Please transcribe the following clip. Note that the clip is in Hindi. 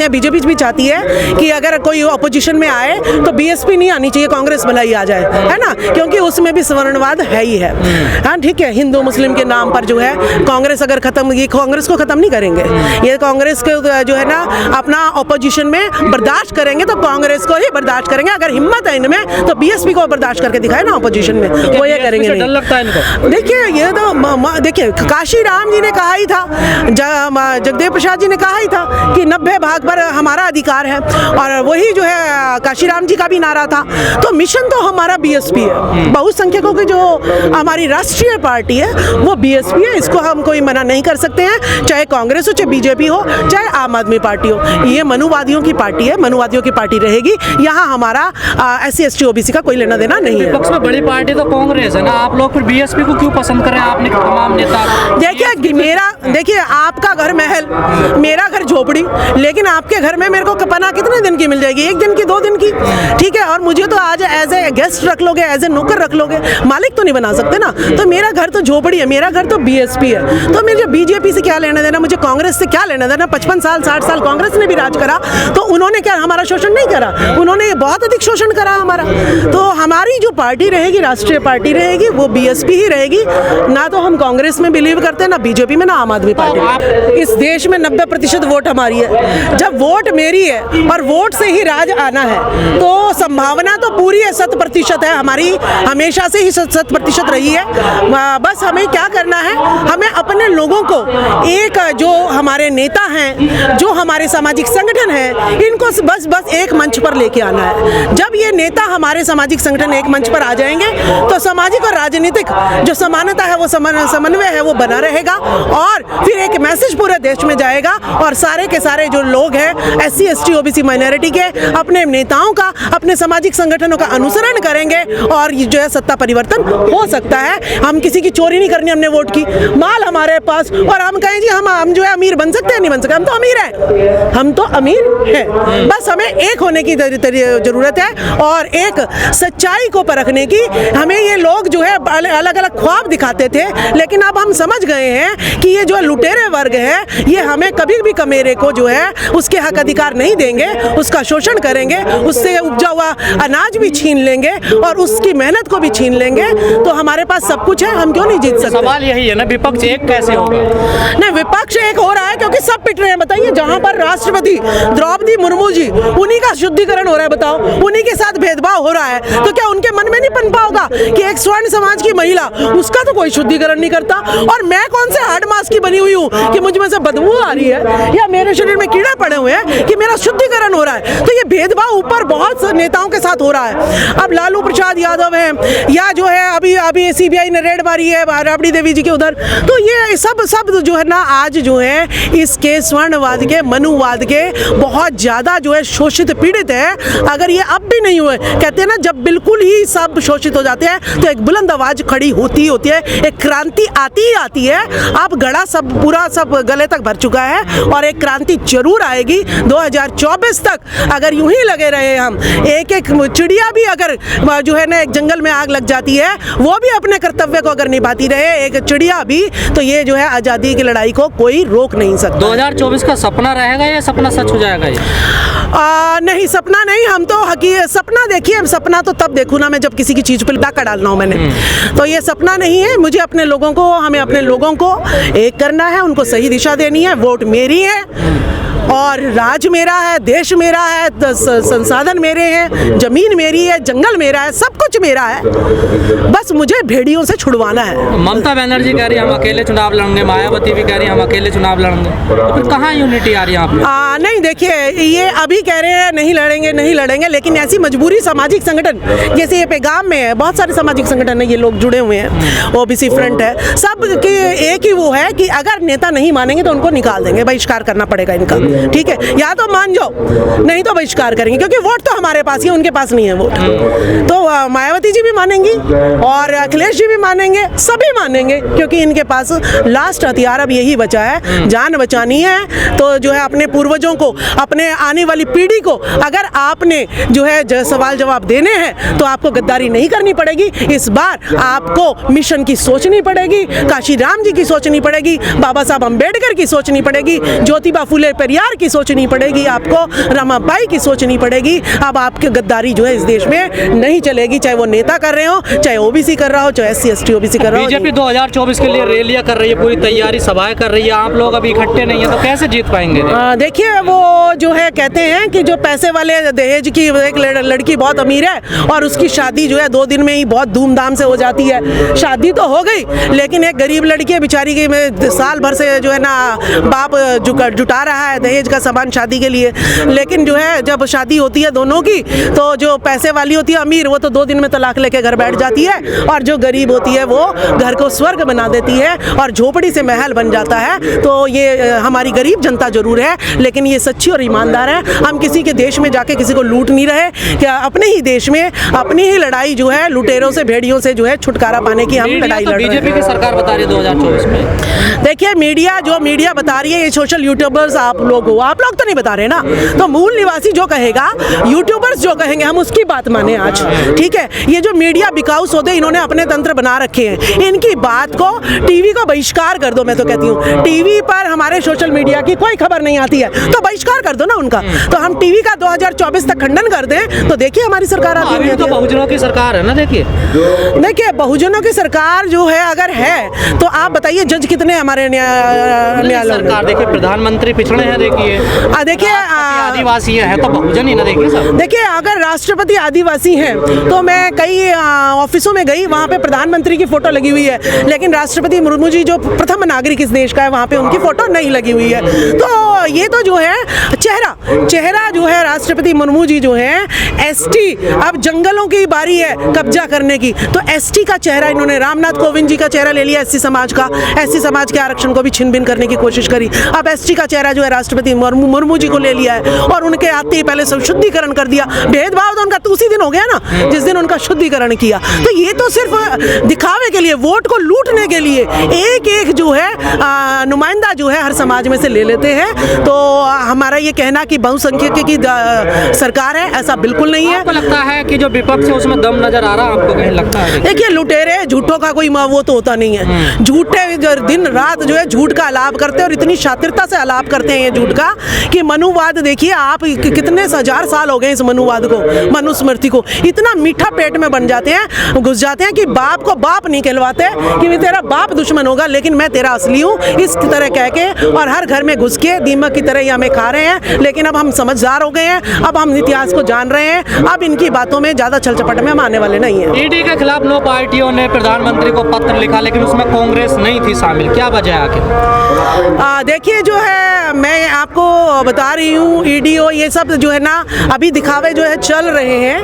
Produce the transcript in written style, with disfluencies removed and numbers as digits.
बीजेपी भी चाहती है कि अगर कोई अपोजिशन में आए तो बीएसपी नहीं आनी चाहिए, कांग्रेस भला ही आ जाए, है ना, क्योंकि उसमें भी सवर्णवाद है ही है। हाँ ठीक है, हिंदू मुस्लिम के नाम पर जो है कांग्रेस अगर खत्म, ये कांग्रेस को खत्म नहीं करेंगे, ये कांग्रेस को जो है ना अपना अपोजिशन में बर्दाश्त करेंगे तो कांग्रेस को ही बर्दाश्त करेंगे। अगर हिम्मत है इनमें तो बीएसपी को बर्दाश्त करके दिखाए ना अपोजिशन में, वो ये करेंगे नहीं। डर लगता है इनको? देखिए ये तो देखिए काशी राम जी ने कहा ही था, जगदेव प्रसाद जी ने कहा ही था कि 90 भाग पर हमारा अधिकार है, और वही जो है काशीराम जी का भी नारा था। तो मिशन तो हमारा बीएसपी है, बहुसंख्यकों की जो हमारी राष्ट्रीय पार्टी है वो बीएसपी है, इसको हम कोई मना नहीं कर सकते हैं, चाहे कांग्रेस हो, चाहे बीजेपी हो, चाहे आम आदमी पार्टी हो। ये मनुवादियों की पार्टी है, मनुवादियों की पार्टी रहेगी, यहाँ हमारा SC ST OBC का कोई लेना देना नहीं है। विपक्ष में बड़ी पार्टी तो कांग्रेस है ना, आप लोग फिर बीएसपी को क्यों पसंद कर रहे हैं? आपने तमाम नेता देखिए आपका घर महल, मेरा घर झोपड़ी, लेकिन आपके घर में मेरे को पनाह कितने दिन की मिल जाएगी? 1 दिन की, 2 दिन की, ठीक है। और मुझे तो आज एज ए गेस्ट रख लोगे, एज ए नौकर रख लोगे, मालिक तो नहीं बना सकते ना। तो मेरा घर तो झोपड़ी है, मेरा घर तो बीएसपी है। तो मुझे बीजेपी से क्या लेना देना, मुझे कांग्रेस से क्या लेना देना? 55 साल 60 साल कांग्रेस ने भी राज करा, तो उन्होंने क्या हमारा शोषण नहीं करा? उन्होंने बहुत अधिक शोषण करा हमारा। तो हमारी जो पार्टी रहेगी, राष्ट्रीय पार्टी रहेगी, वो बीएसपी ही रहेगी। ना तो हम कांग्रेस में बिलीव करते हैं, ना बीजेपी में, ना आम आदमी पार्टी। इस देश में 90% वोट हमारी है। जब वोट मेरी है और वोट से ही राज आना है, तो संभावना तो पूरी है, 100% है हमारी, हमेशा से ही 100% रही है। बस हमें क्या करना है, हमें अपने लोगों को, एक जो हमारे नेता हैं, जो हमारे सामाजिक संगठन हैं, इनको बस एक मंच पर लेके आना है। जब ये नेता हमारे सामाजिक संगठन एक मंच पर आ जाएंगे तो सामाजिक और राजनीतिक जो समानता है, वो समन्वय है, वो बना रहेगा, और फिर एक मैसेज पूरे देश में जाएगा, और सारे के सारे जो लोग हैं SC ST OBC माइनॉरिटी के अपने नेताओं का, अपने सामाजिक संगठनों का अनुसरण करेंगे, और ये जो है सत्ता परिवर्तन हो सकता है। हम किसी की चोरी नहीं करनी, हमने वोट की, माल हमारे पास, और हम कहें जी हम जो है अमीर बन सकते हैं, नहीं बन सकते, हम तो अमीर हैं, हम तो अमीर हैं। बस हमें एक होने की जरूरत है, और एक सच्चाई को परखने की। हमें ये लोग जो है अलग अलग ख्वाब दिखाते थे, लेकिन अब हम समझ गए हैं कि ये जो लुटेरे वर्ग है, ये हमें कभी भी कमेरे को जो है उसके हक अधिकार नहीं देंगे, उसका शोषण करेंगे, उससे उपजा हुआ अनाज भी छीन लेंगे, और उसकी मेहनत को भी छीन लेंगे। तो हमारे पास सब कुछ है, हम क्यों नहीं जीत सकते? सवाल यही है ना, विपक्ष एक कैसे होगा? नहीं, विपक्ष एक हो रहा है क्योंकि सब पिट रहे हैं। बताइए, जहां पर राष्ट्रपति द्रौपदी मुर्मू जी, उन्हीं का शुद्धिकरण हो रहा है, बताओ, उन्हीं के साथ भेदभाव हो रहा है, तो क्या उनके मन में नहीं पनपा होगा कि एक स्वर्ण समाज की महिला, उसका तो कोई शुद्धिकरण नहीं करता, और मैं कौन से हार्ड मास की बनी हुई हूँ कि मुझ में से बदबू आ रही है, या मेरे शरीर में कीड़े पड़े हुए हैं कि मेरा शुद्धिकरण हो रहा है? तो ये भेदभाव ऊपर बहुत से नेताओं के साथ हो रहा है। अब लालू प्रसाद यादव हैं, या जो है अभी CBI ने रेड मारी है राबड़ी देवी जी के उधर, तो ये सब जो है ना, आज जो है इसके स्वर्णवाद के, मनुवाद के बहुत ज्यादा जो है शोषित पीड़ित है। अगर ये अब भी नहीं हुए, कहते हैं ना, जब बिल्कुल ही सब शोषित हो जाते हैं तो एक बुलंद आवाज खड़ी होती है, एक क्रांति आती है। अब गड़ा सब पूरा सब गले तक भर चुका है, और एक क्रांति जरूर आएगी 2024 तक। अगर यूं ही लगे रहे हम, एक चिड़िया भी अगर जो है ना एक जंगल में आग लग जाती है, वो भी अपने कर्तव्य को अगर निभाती रहे, एक चिड़िया भी, तो ये जो है आजादी की लड़ाई को कोई रोक नहीं सकता। 2024 का सपना रहेगा या सपना सच हो जाएगा ये? नहीं, सपना नहीं, हम तो सपना देखिए, सपना तो तब देखूँ ना मैं जब किसी की चीज पर डाका डालना हो मैंने। तो ये सपना नहीं है, मुझे अपने लोगों को, हमें अपने लोगों को एक करना है, उनको सही दिशा देनी है। वोट मेरी है, और राज मेरा है, देश मेरा है, संसाधन मेरे हैं, जमीन मेरी है, जंगल मेरा है, सब कुछ मेरा है। बस मुझे भेड़ियों से छुड़वाना है। ममता बनर्जी कह रही है हम अकेले चुनाव लड़ेंगे, मायावती भी कह रही है हम अकेले चुनाव लड़ेंगे, तो फिर कहाँ यूनिटी आ रही है आप में? नहीं, देखिए, ये अभी कह रहे हैं नहीं लड़ेंगे, लेकिन ऐसी मजबूरी सामाजिक संगठन, जैसे ये पैगाम में है, बहुत सारे सामाजिक संगठन है, ये लोग जुड़े हुए हैं, OBC फ्रंट है, सब की एक ही वो है कि अगर नेता नहीं मानेंगे तो उनको निकाल देंगे, बहिष्कार करना पड़ेगा इनका, ठीक है? या तो मान जाओ, नहीं तो बहिष्कार करेंगे, क्योंकि वोट तो हमारे पास ही है, उनके पास नहीं है वोट। तो मायावती जी भी मानेंगी, और अखिलेश जी भी मानेंगे, सभी मानेंगे, क्योंकि इनके पास लास्ट हथियार अब यही बचा है, जान बचानी है। तो जो है अपने पूर्वजों को, अपने आने वाली पीढ़ी को, अगर आपने जो है सवाल जवाब देने हैं, तो आपको गद्दारी नहीं करनी पड़ेगी। इस बार आपको मिशन की सोचनी पड़ेगी, काशीराम जी की सोचनी पड़ेगी, बाबा साहब अम्बेडकर की सोचनी पड़ेगी, ज्योतिबा फुले पेरियार सरकार की सोचनी पड़ेगी, आपको रमाबाई की सोचनी पड़ेगी। अब आपकी गद्दारी जो है इस देश में नहीं चलेगी, चाहे वो नेता कर रहे हो, चाहे ओबीसी कर रहा हो, चाहे SC ST OBC कर रहा हो। बीजेपी 2024 के लिए रैलियां कर रही है, पूरी तैयारी सभाएं कर रही है, आप लोग अभी इकट्ठे नहीं है तो कैसे जीत पाएंगे? देखिए वो जो है कहते हैं कि जो पैसे वाले दहेज की एक लड़की बहुत अमीर है और उसकी शादी जो है 2 दिन में ही बहुत धूमधाम से हो जाती है। शादी तो हो गई, लेकिन एक गरीब लड़की है बेचारी की साल भर से जो है ना बाप जुटा रहा है दहेज का सामान शादी के लिए, लेकिन जो है जब शादी होती है दोनों की तो जो पैसे वाली होती है अमीर, वो तो 2 दिन में तलाक लेके घर बैठ जाती है, और जो गरीब होती है वो घर को स्वर्ग बना देती है और झोपड़ी से महल बन जाता है। तो ये हमारी गरीब जनता जरूर है, लेकिन ये सच्ची और ईमानदार है। हम किसी के देश में जाके किसी को लूट नहीं रहे, क्या अपने ही देश में अपनी ही लड़ाई जो है लुटेरों से भेड़ियों से जो है छुटकारा पाने की हम लड़ाई लड़ रहे हैं। बीजेपी की सरकार बता रही है 2024 में। देखिए मीडिया बता रही है, ये सोशल यूट्यूबर्स आप लोग तो नहीं बता रहे ना, तो मूल निवासी जो कहेगा, यूट्यूबर्स जो कहेंगे हम उसकी बात माने आज, ठीक है। ये जो मीडिया बिकाऊ सौदे इन्होंने अपने तंत्र बना रखे हैं, इनकी बात को टीवी को बहिष्कार कर दो। मैं तो कहती हूँ टीवी पर हमारे सोशल मीडिया की कोई खबर नहीं आती है तो बहिष्कार कर दो ना उनका। तो हम टीवी का 2024 तक खंडन कर दें तो देखिए हमारी सरकार आती है। तो बहुजनों की सरकार है ना। देखिए बहुजनों की सरकार जो है अगर है तो आप बताइए जज कितने हमारे न्यायालय सरकार, देखिए प्रधानमंत्री पिछड़े हैं, देखिए आदिवासी है तो बहुजन ही ना। देखिए सब, देखिए अगर राष्ट्रपति आदिवासी हैं तो मैं कई ऑफिसों में गई, वहाँ पे प्रधानमंत्री की फोटो लगी हुई है, लेकिन राष्ट्रपति मुर्मू जी जो प्रथम नागरिक इस देश का है वहाँ पे उनकी फोटो नहीं लगी हुई है। तो ये तो जो है चेहरा जो है राष्ट्रपति मुर्मू जी जो है ST, अब जंगलों की बारी है कब्जा करने की, तो ST का चेहरा इन्होंने, रामनाथ कोविंद जी का चेहरा ले लिया SC समाज का, SC समाज के आरक्षण को भी छीन बीन करने की कोशिश करी। अब ST का चेहरा जो है राष्ट्रपति मुर्मू जी को ले लिया है और उनके आते ही पहले सब शुद्धिकरण कर दिया। भेदभाव तो उनका उसी दिन हो गया ना जिस दिन उनका शुद्धिकरण किया। तो ये तो सिर्फ दिखावे के लिए, वोट को लूटने के लिए एक जो है नुमाइंदा जो है हर समाज में से ले लेते हैं। तो हमारा ये कहना कि बहुसंख्यक की सरकार है, ऐसा बिल्कुल नहीं है। आपको लगता है कि जो विपक्ष है उसमें दम नजर आ रहा है? आपको कहीं लगता है? देखिए लुटेरे झूठों का कोई वो तो होता नहीं है, झूठे दिन रात जो है झूठ का आलाप करते हैं और इतनी शातिरता से आलाप करते हैं ये झूठ का कि मनुवाद, देखिए आप कितने हजार साल हो गए इस मनुवाद को, मनुस्मृति को, इतना मीठा पेट में बन जाते हैं, घुस जाते हैं कि बाप को बाप नहीं कहलवाते कि मैं तेरा बाप दुश्मन होगा लेकिन मैं तेरा असली हूँ, इस तरह कह के, और हर घर में घुस के दीमक की तरह ये हमें खा रहे हैं। लेकिन अब हम समझदार हो गए हैं, अब हम इतिहास को जान रहे हैं, अब इनकी बातों में ज्यादा छल चपट में हम आने वाले नहीं है। ईडी के खिलाफ 9 पार्टियों ने प्रधानमंत्री को पत्र लिखा, लेकिन उसमें कांग्रेस नहीं थी शामिल, क्या वजह है आखिर? देखिए जो है मैं आपको बता रही हूँ, EDO ये सब जो है ना अभी दिखावे जो है चल रहे हैं,